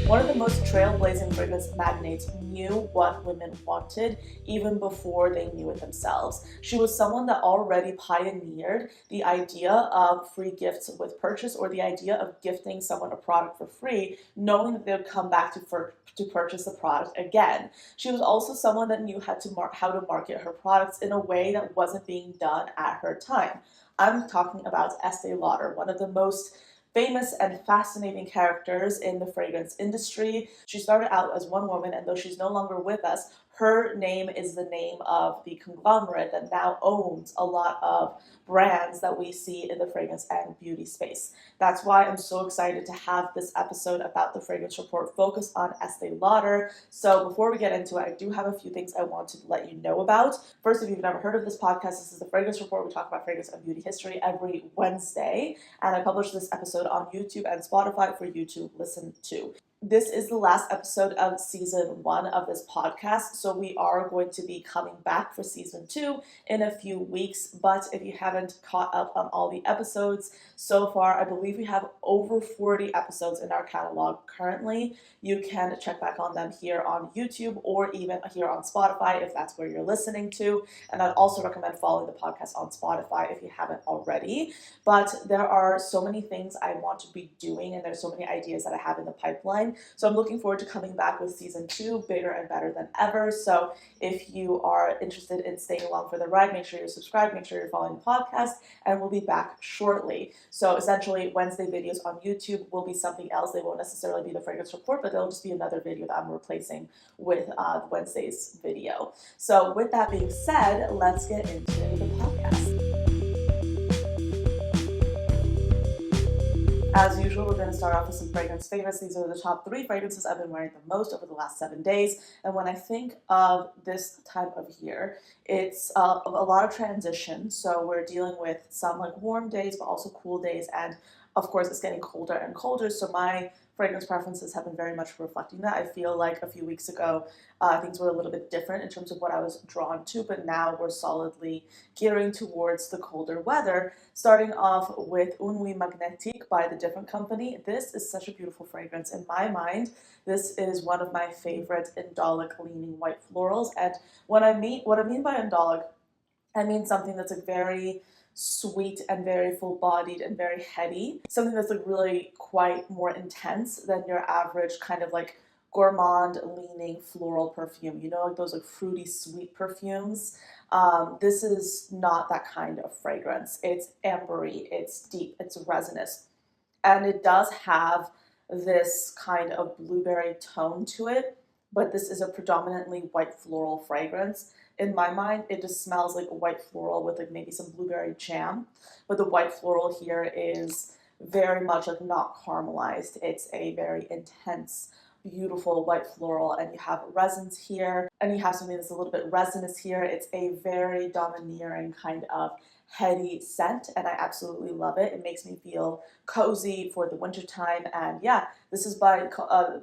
One of the most trailblazing fragrance magnates knew what women wanted even before they knew it themselves. She was someone that already pioneered the idea of free gifts with purchase, or the idea of gifting someone a product for free, knowing that they would come back to purchase the product again. She was also someone that knew how to market her products in a way that wasn't being done at her time. I'm talking about Estee Lauder, one of the most famous and fascinating characters in the fragrance industry. She started out as one woman, and though she's no longer with us, her name is the name of the conglomerate that now owns a lot of brands that we see in the fragrance and beauty space. That's why I'm so excited to have this episode about the Fragrance Report focus on Estee Lauder. So before we get into it, I do have a few things I want to let you know about. First, if you've never heard of this podcast, this is the Fragrance Report. We talk about fragrance and beauty history every Wednesday, and I publish this episode on YouTube and Spotify for you to listen to. This is the last episode of season 1 of this podcast, so we are going to be coming back for season 2 in a few weeks. But if you haven't caught up on all the episodes so far, I believe we have over 40 episodes in our catalog currently. You can check back on them here on YouTube or even here on Spotify if that's where you're listening to. And I'd also recommend following the podcast on Spotify if you haven't already. But there are so many things I want to be doing, and there's so many ideas that I have in the pipeline. So I'm looking forward to coming back with season 2, bigger and better than ever. So if you are interested in staying along for the ride, make sure you're subscribed, make sure you're following the podcast, and we'll be back shortly. So essentially, Wednesday videos on YouTube will be something else. They won't necessarily be the Fragrance Report, but they'll just be another video that I'm replacing with Wednesday's video. So with that being said, let's get into the podcast. As usual, we're going to start off with some fragrance favorites. These are the top 3 fragrances I've been wearing the most over the last 7 days. And when I think of this time of year, it's a lot of transition. So we're dealing with some warm days, but also cool days. And of course, it's getting colder and colder. So my fragrance preferences have been very much reflecting that. I feel like a few weeks ago, things were a little bit different in terms of what I was drawn to, but now we're solidly gearing towards the colder weather. Starting off with Un Nuit Magnétique by the Different Company. This is such a beautiful fragrance. In my mind, this is one of my favorite indolic leaning white florals. And what I mean by indolic, I mean something that's very sweet and very full-bodied and very heady. Something that's really quite more intense than your average kind of gourmand leaning floral perfume. You know, those fruity sweet perfumes. This is not that kind of fragrance. It's ambery, it's deep, it's resinous, and it does have this kind of blueberry tone to it, but this is a predominantly white floral fragrance. In my mind, it just smells like a white floral with maybe some blueberry jam, but the white floral here is very much not caramelized. It's a very intense, beautiful white floral, and you have resins here, and you have something that's a little bit resinous here. It's a very domineering kind of heady scent, and I absolutely love it. It makes me feel cozy for the wintertime. And yeah, this is by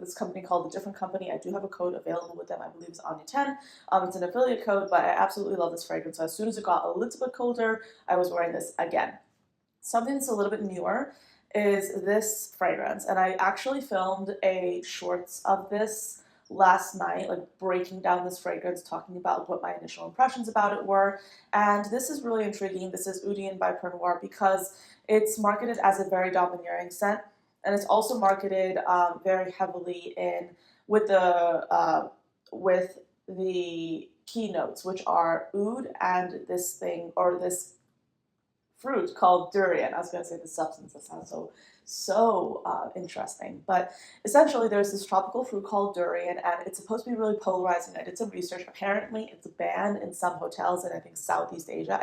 this company called The Different Company. I do have a code available with them. I believe it's Anya10. It's an affiliate code, but I absolutely love this fragrance. So as soon as it got a little bit colder, I was wearing this again. Something that's a little bit newer is this fragrance, and I actually filmed a shorts of this last night, breaking down this fragrance, talking about what my initial impressions about it were. And this is really intriguing. This is Eau d'Yenne by Pernod Ricard because it's marketed as a very domineering scent, and it's also marketed very heavily with the keynotes, which are oud and this fruit called durian. I was going to say the substance. That sounds so interesting. But essentially, there's this tropical fruit called durian, and it's supposed to be really polarizing. I did some research. Apparently, it's banned in some hotels in, I think, Southeast Asia,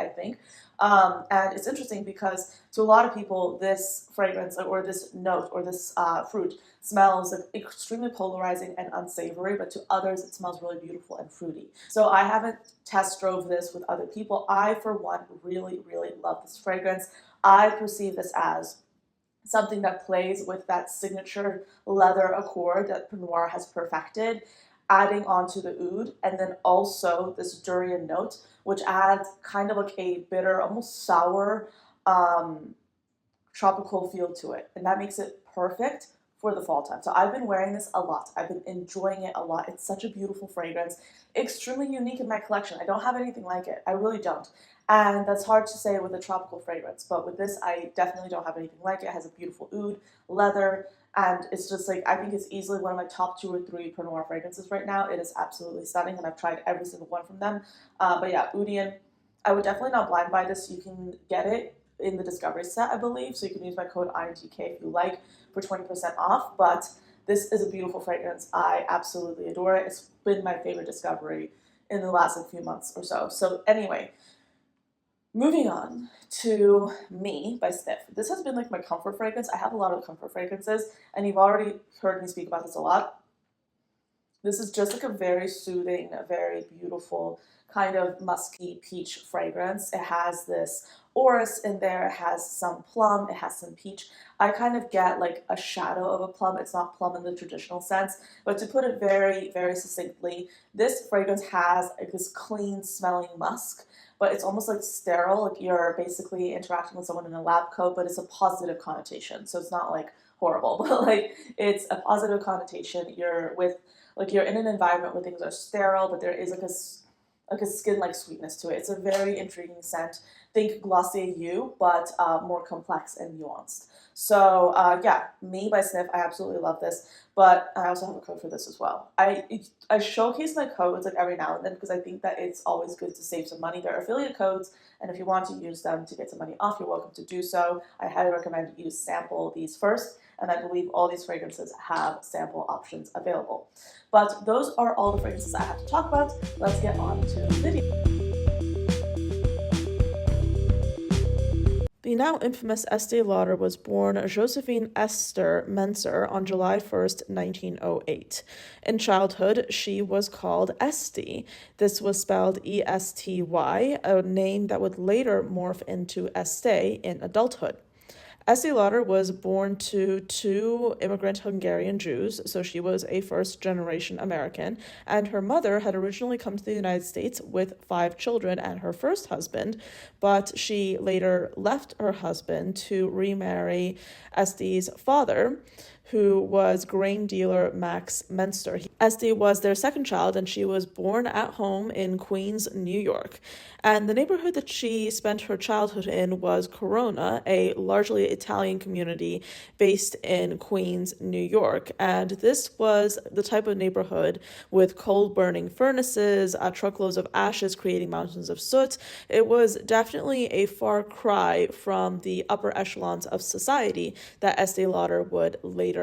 and it's interesting because to a lot of people, this fragrance or this note or this fruit smells extremely polarizing and unsavory, but to others, it smells really beautiful and fruity. So I haven't test drove this with other people. I, for one, really, really love this fragrance. I perceive this as something that plays with that signature leather accord that Pinot Noir has perfected, adding onto the oud, and then also this durian note, which adds kind of a bitter, almost sour, tropical feel to it. And that makes it perfect for the fall time. So I've been wearing this a lot. I've been enjoying it a lot. It's such a beautiful fragrance, extremely unique in my collection. I don't have anything like it. I really don't. And that's hard to say with a tropical fragrance, but with this, I definitely don't have anything like it. It has a beautiful oud, leather, and it's just like, I think it's easily one of my top 2 or 3 Pinot Noir fragrances right now. It is absolutely stunning, and I've tried every single one from them. But yeah, Oudian, I would definitely not blind buy this. You can get it in the Discovery set, I believe, so you can use my code INGK if you like for 20% off. But this is a beautiful fragrance. I absolutely adore it. It's been my favorite Discovery in the last few months or so. So anyway, moving on to Me by Sniff. This has been like my comfort fragrance. I have a lot of comfort fragrances, and you've already heard me speak about this a lot. This is just like a very soothing, a very beautiful kind of musky peach fragrance. It has this orris in there, it has some plum, it has some peach. I kind of get like a shadow of a plum. It's not plum in the traditional sense, but to put it very, very succinctly, this fragrance has like this clean smelling musk, but it's almost like sterile. Like you're basically interacting with someone in a lab coat, but it's a positive connotation. So it's not like horrible, but like it's a positive connotation. You're in an environment where things are sterile, but there is like a skin-like sweetness to it. It's a very intriguing scent. Think Glossier You, but more complex and nuanced. So yeah, Me by Sniff. I absolutely love this, but I also have a code for this as well. I showcase my codes like every now and then because I think that it's always good to save some money. They're affiliate codes, and if you want to use them to get some money off, you're welcome to do so. I highly recommend you sample these first, and I believe all these fragrances have sample options available. But those are all the fragrances I have to talk about. Let's get on to the video. The now infamous Estée Lauder was born Josephine Esther Menser on July 1st, 1908. In childhood, she was called Esty. This was spelled E-S-T-Y, a name that would later morph into Estée in adulthood. Estée Lauder was born to 2 immigrant Hungarian Jews, so she was a first-generation American, and her mother had originally come to the United States with 5 children and her first husband, but she later left her husband to remarry Esté's father, who was grain dealer Max Menster. Estée was their second child, and she was born at home in Queens, New York. And the neighborhood that she spent her childhood in was Corona, a largely Italian community based in Queens, New York. And this was the type of neighborhood with coal-burning furnaces, truckloads of ashes creating mountains of soot. It was definitely a far cry from the upper echelons of society that Estée Lauder would later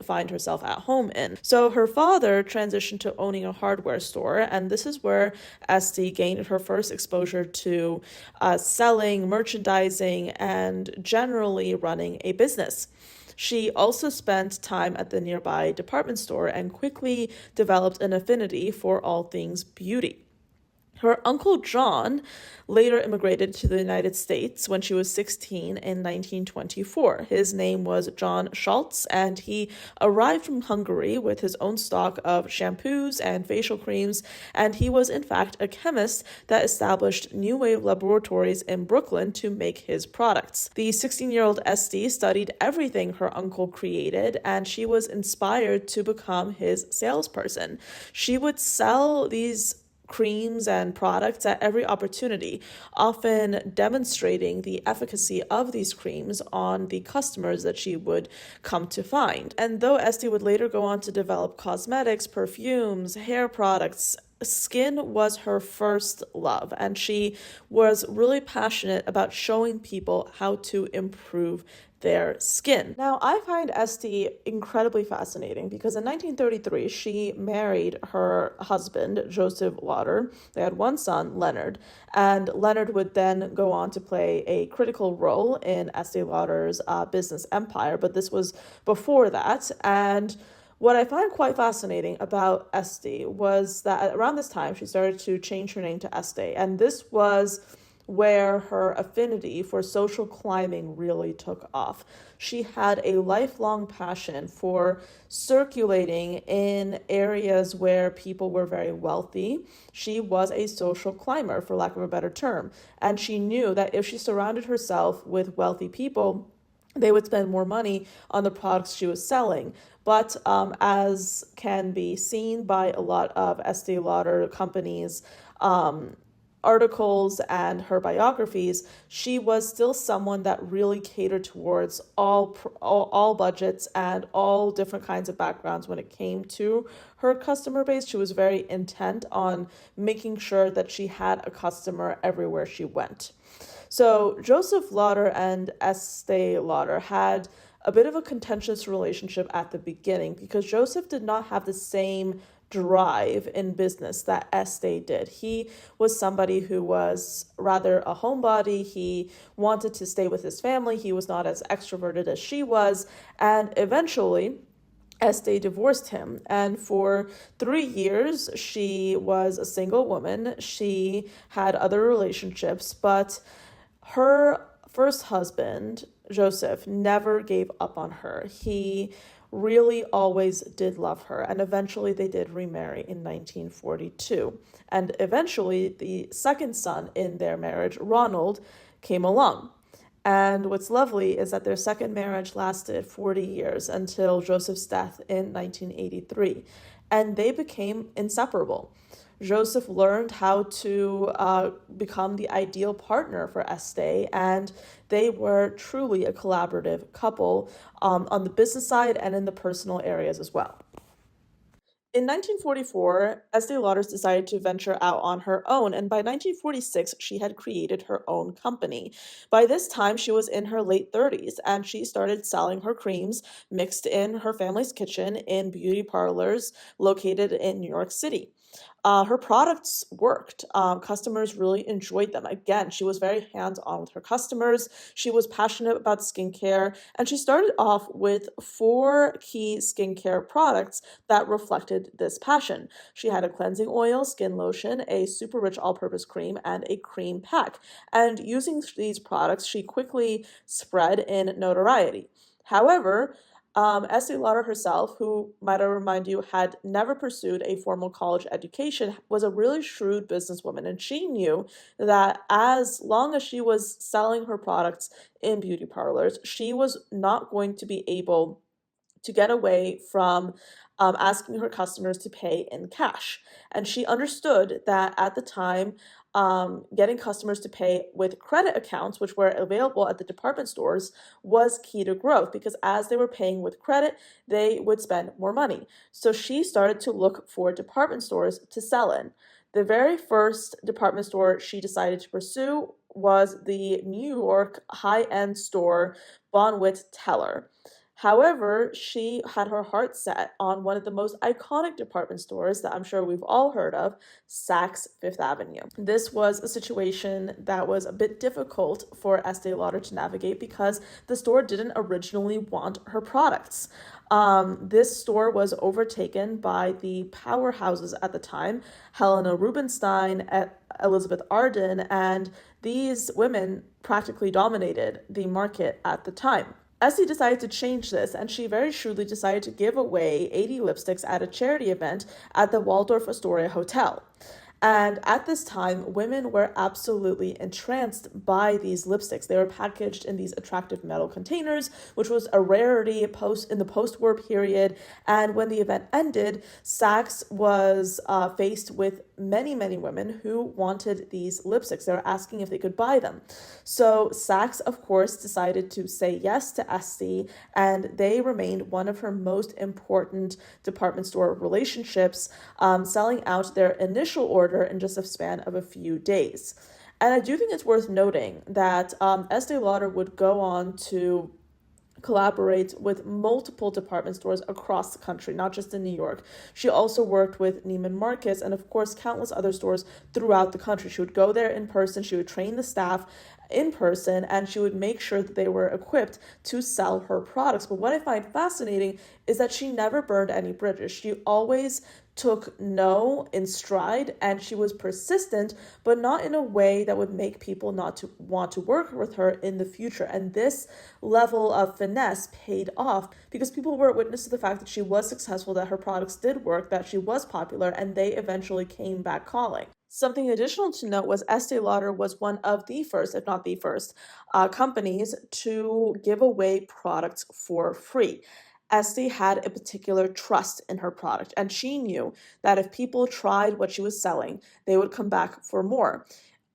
find herself at home in. So her father transitioned to owning a hardware store, and this is where Estée gained her first exposure to selling, merchandising, and generally running a business. She also spent time at the nearby department store and quickly developed an affinity for all things beauty. Her uncle John later immigrated to the United States when she was 16 in 1924. His name was John Schultz, and he arrived from Hungary with his own stock of shampoos and facial creams, and he was in fact a chemist that established New Wave laboratories in Brooklyn to make his products. The 16-year-old Estée studied everything her uncle created, and she was inspired to become his salesperson. She would sell these creams and products at every opportunity, often demonstrating the efficacy of these creams on the customers that she would come to find. And though Estée would later go on to develop cosmetics, perfumes, hair products, skin was her first love, and she was really passionate about showing people how to improve their skin. Now, I find Estée incredibly fascinating because in 1933, she married her husband, Joseph Lauder. They had one son, Leonard, and Leonard would then go on to play a critical role in Estée Lauder's business empire, but this was before that. And what I find quite fascinating about Estée was that around this time, she started to change her name to Estée, and this was where her affinity for social climbing really took off. She had a lifelong passion for circulating in areas where people were very wealthy. She was a social climber, for lack of a better term, and she knew that if she surrounded herself with wealthy people, they would spend more money on the products she was selling. But as can be seen by a lot of Estee Lauder companies, articles and her biographies, she was still someone that really catered towards all budgets and all different kinds of backgrounds when it came to her customer base. She was very intent on making sure that she had a customer everywhere she went. So Joseph Lauder and Estee Lauder had a bit of a contentious relationship at the beginning because Joseph did not have the same drive in business that Estee did. He was somebody who was rather a homebody. He wanted to stay with his family. He was not as extroverted as she was. And eventually, Estee divorced him, and for 3 years, she was a single woman. She had other relationships, but her first husband, Joseph, never gave up on her. He really always did love her, and eventually they did remarry in 1942. And eventually, the second son in their marriage, Ronald, came along. And what's lovely is that their second marriage lasted 40 years until Joseph's death in 1983, and they became inseparable. Joseph learned how to become the ideal partner for Estee, and they were truly a collaborative couple on the business side and in the personal areas as well. In 1944, Estee Lauder decided to venture out on her own, and by 1946, she had created her own company. By this time, she was in her late 30s, and she started selling her creams mixed in her family's kitchen in beauty parlors located in New York City. Her products worked. Customers really enjoyed them. Again, she was very hands on with her customers. She was passionate about skincare, and she started off with four key skincare products that reflected this passion. She had a cleansing oil, skin lotion, a super rich all purpose cream, and a cream pack. And using these products, she quickly spread in notoriety. However, Estee Lauder herself, who, might I remind you, had never pursued a formal college education, was a really shrewd businesswoman, and she knew that as long as she was selling her products in beauty parlors, she was not going to be able to get away from asking her customers to pay in cash. And she understood that at the time, getting customers to pay with credit accounts, which were available at the department stores, was key to growth because as they were paying with credit, they would spend more money. So she started to look for department stores to sell in. The very first department store she decided to pursue was the New York high-end store Bonwit Teller. However, she had her heart set on one of the most iconic department stores that I'm sure we've all heard of, Saks Fifth Avenue. This was a situation that was a bit difficult for Estee Lauder to navigate because the store didn't originally want her products. This store was overtaken by the powerhouses at the time, Helena Rubinstein, Elizabeth Arden, and these women practically dominated the market at the time. Essie decided to change this, and she very shrewdly decided to give away 80 lipsticks at a charity event at the Waldorf Astoria Hotel. And at this time, women were absolutely entranced by these lipsticks. They were packaged in these attractive metal containers, which was a rarity in the post-war period. And when the event ended, Saks was faced with many, many women who wanted these lipsticks. They were asking if they could buy them. So Saks, of course, decided to say yes to Essie, and they remained one of her most important department store relationships, selling out their initial order in just a span of a few days. And I do think it's worth noting that Estee Lauder would go on to collaborate with multiple department stores across the country, not just in New York. She also worked with Neiman Marcus and, of course, countless other stores throughout the country. She would go there in person, she would train the staff in person, and she would make sure that they were equipped to sell her products. But what I find fascinating is that she never burned any bridges. She always took no in stride, and she was persistent, but not in a way that would make people not to want to work with her in the future. And this level of finesse paid off because people were witness to the fact that she was successful, that her products did work, that she was popular, and they eventually came back calling. Something additional to note was Estee Lauder was one of the first, if not the first, companies to give away products for free. Estee had a particular trust in her product, and she knew that if people tried what she was selling, they would come back for more.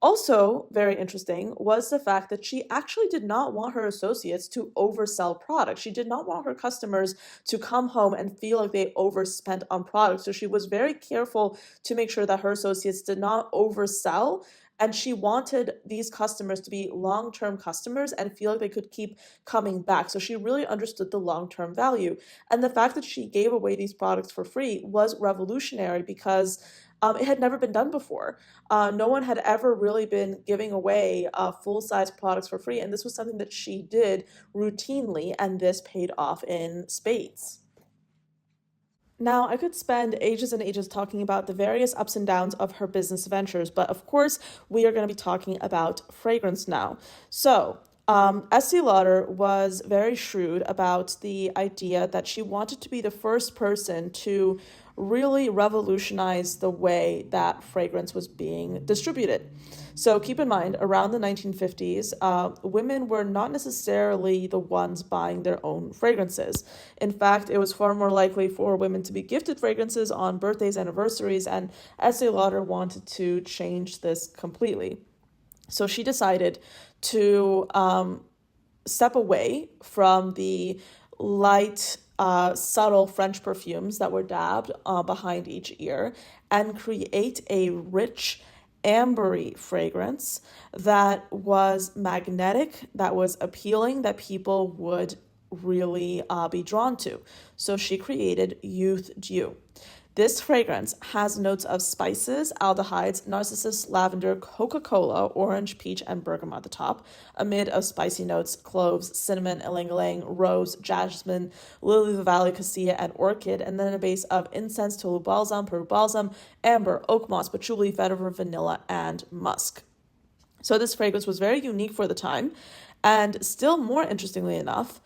Also, very interesting was the fact that she actually did not want her associates to oversell products. She did not want her customers to come home and feel like they overspent on products. So she was very careful to make sure that her associates did not oversell. And she wanted these customers to be long term customers and feel like they could keep coming back. So she really understood the long term value. And the fact that she gave away these products for free was revolutionary because it had never been done before. No one had ever really been giving away full size products for free. And this was something that she did routinely, and this paid off in spades. Now, I could spend ages and ages talking about the various ups and downs of her business ventures, but of course, we are going to be talking about fragrance now. So, Estee Lauder was very shrewd about the idea that she wanted to be the first person to really revolutionize the way that fragrance was being distributed. So keep in mind, around the 1950s, women were not necessarily the ones buying their own fragrances. In fact, it was far more likely for women to be gifted fragrances on birthdays, anniversaries, and Estee Lauder wanted to change this completely. So she decided to step away from the light, subtle French perfumes that were dabbed behind each ear and create a rich, ambery fragrance that was magnetic, that was appealing, that people would really be drawn to. So she created Youth Dew. This fragrance has notes of spices, aldehydes, narcissus, lavender, Coca-Cola, orange, peach, and bergamot at the top, amid of spicy notes, cloves, cinnamon, ylang-ylang, rose, jasmine, lily of the valley, cassia, and orchid, and then a base of incense, tolu balsam, peru balsam, amber, oak moss, patchouli, vetiver, vanilla, and musk. So this fragrance was very unique for the time, and still more interestingly enough,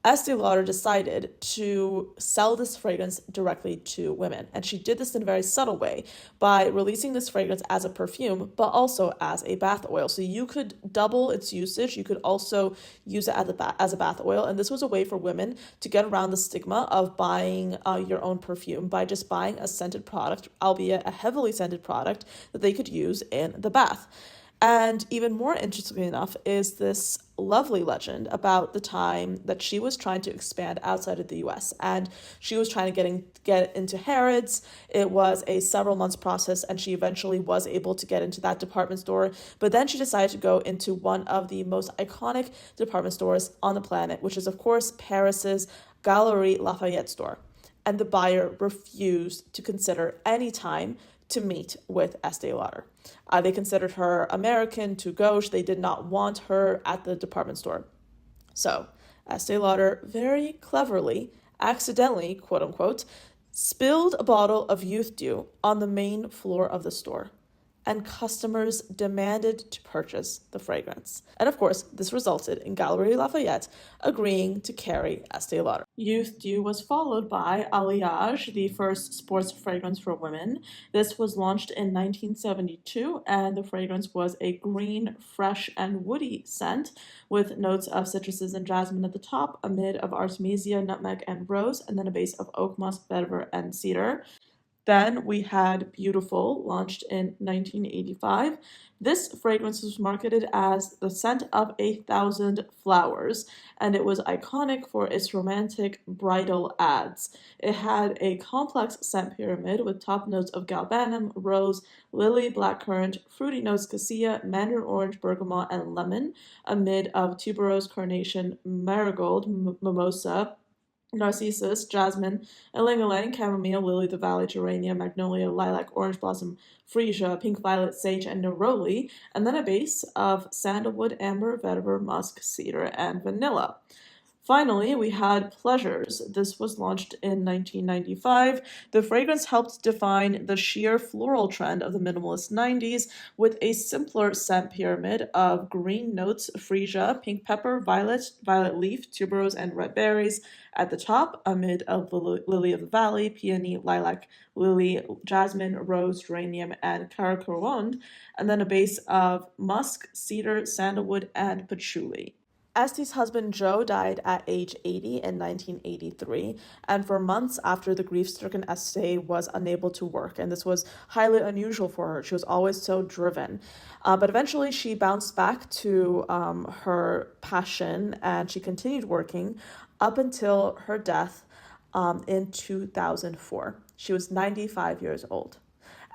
Estee Lauder decided to sell this fragrance directly to women. And she did this in a very subtle way by releasing this fragrance as a perfume, but also as a bath oil. So you could double its usage. You could also use it as a bath oil. And this was a way for women to get around the stigma of buying your own perfume by just buying a scented product, albeit a heavily scented product that they could use in the bath. And even more interestingly enough is this lovely legend about the time that she was trying to expand outside of the US and she was trying to get into Harrods. It was a several months process and she eventually was able to get into that department store. But then she decided to go into one of the most iconic department stores on the planet, which is of course Paris's Galeries Lafayette store. And the buyer refused to consider any time to meet with Estee Lauder. They considered her American, too gauche. They did not want her at the department store. So Estee Lauder very cleverly, accidentally, quote unquote, spilled a bottle of Youth Dew on the main floor of the store. And customers demanded to purchase the fragrance. And of course, this resulted in Galeries Lafayette agreeing to carry Estee Lauder. Youth Dew was followed by Alliage, the first sports fragrance for women. This was launched in 1972, and the fragrance was a green, fresh, and woody scent with notes of citruses and jasmine at the top, a mid of artemisia, nutmeg, and rose, and then a base of oak moss, vetiver, and cedar. Then we had Beautiful, launched in 1985. This fragrance was marketed as the scent of 1,000 flowers, and it was iconic for its romantic bridal ads. It had a complex scent pyramid with top notes of galbanum, rose, lily, blackcurrant, fruity notes cassia, mandarin orange, bergamot, and lemon, a mid of tuberose, carnation, marigold, mimosa, narcissus, jasmine, ylang-ylang, chamomile, lily of the valley, geranium, magnolia, lilac, orange blossom, freesia, pink violet, sage, and neroli, and then a base of sandalwood, amber, vetiver, musk, cedar, and vanilla. Finally, we had Pleasures. This was launched in 1995. The fragrance helped define the sheer floral trend of the minimalist 90s with a simpler scent pyramid of green notes, freesia, pink pepper, violet leaf, tuberose, and red berries at the top, amid of lily of the valley, peony, lilac, lily, jasmine, rose, geranium, and caracolonde, and then a base of musk, cedar, sandalwood, and patchouli. Estee's husband Joe died at age 80 in 1983, and for months after the grief-stricken Estee was unable to work, and this was highly unusual for her. She was always so driven. But eventually she bounced back to her passion, and she continued working up until her death in 2004. She was 95 years old.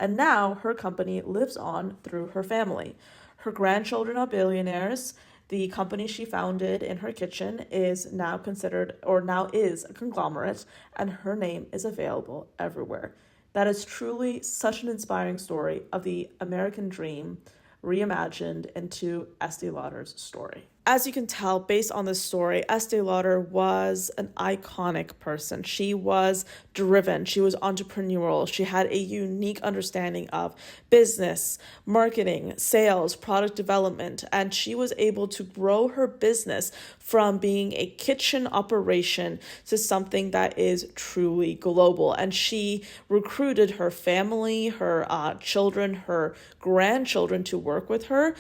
And now her company lives on through her family. Her grandchildren are billionaires. The company she founded in her kitchen is now considered, or now is, a conglomerate, and her name is available everywhere. That is truly such an inspiring story of the American dream reimagined into Estee Lauder's story. As you can tell, based on this story, Estee Lauder was an iconic person. She was driven. She was entrepreneurial. She had a unique understanding of business, marketing, sales, product development, and she was able to grow her business from being a kitchen operation to something that is truly global. And she recruited her family, her children, her grandchildren to work with her.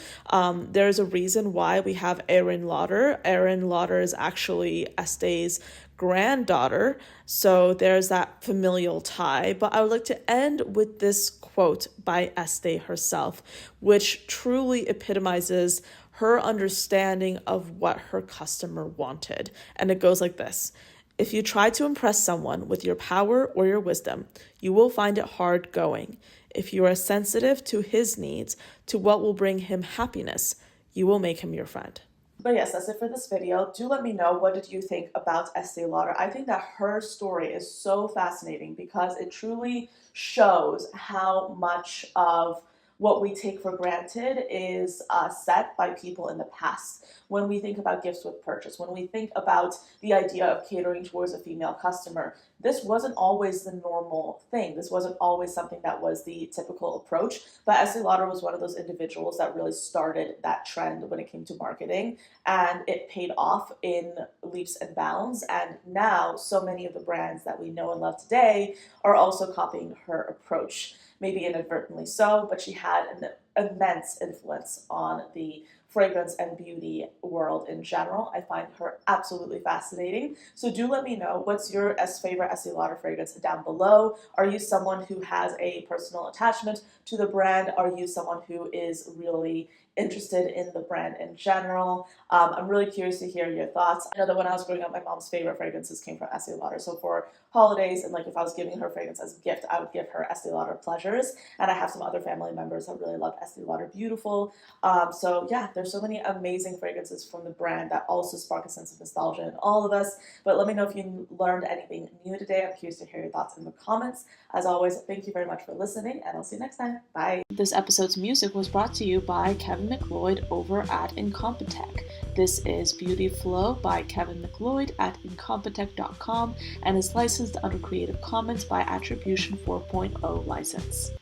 There's a reason why we have Erin Lauder. Erin Lauder is actually Estee's granddaughter, so there's that familial tie. But I would like to end with this quote by Estee herself, which truly epitomizes her understanding of what her customer wanted. And it goes like this: if you try to impress someone with your power or your wisdom, you will find it hard going. If you are sensitive to his needs, to what will bring him happiness, you will make him your friend. But yes, that's it for this video. Do let me know, what did you think about Estee Lauder? I think that her story is so fascinating because it truly shows how much of what we take for granted is set by people in the past. When we think about gifts with purchase, when we think about the idea of catering towards a female customer, this wasn't always the normal thing. This wasn't always something that was the typical approach, but Estee Lauder was one of those individuals that really started that trend when it came to marketing, and it paid off in leaps and bounds. And now so many of the brands that we know and love today are also copying her approach. Maybe inadvertently so, but she had an immense influence on the fragrance and beauty world in general. I find her absolutely fascinating. So do let me know, what's your favorite Estee Lauder fragrance down below. Are you someone who has a personal attachment to the brand? Are you someone who is really interested in the brand in general? I'm really curious to hear your thoughts. I know that when I was growing up, my mom's favorite fragrances came from Estee Lauder. So for holidays, and like if I was giving her fragrance as a gift, I would give her Estee Lauder Pleasures. And I have some other family members that really love Estee Lauder Beautiful. So yeah, there's so many amazing fragrances from the brand that also spark a sense of nostalgia in all of us. But let me know if you learned anything new today. I'm curious to hear your thoughts in the comments. As always, thank you very much for listening, and I'll see you next time. Bye. This episode's music was brought to you by Kevin McLeod over at Incompetech. This is Beauty Flow by Kevin McLeod at Incompetech.com and is licensed under Creative Commons by Attribution 4.0 license.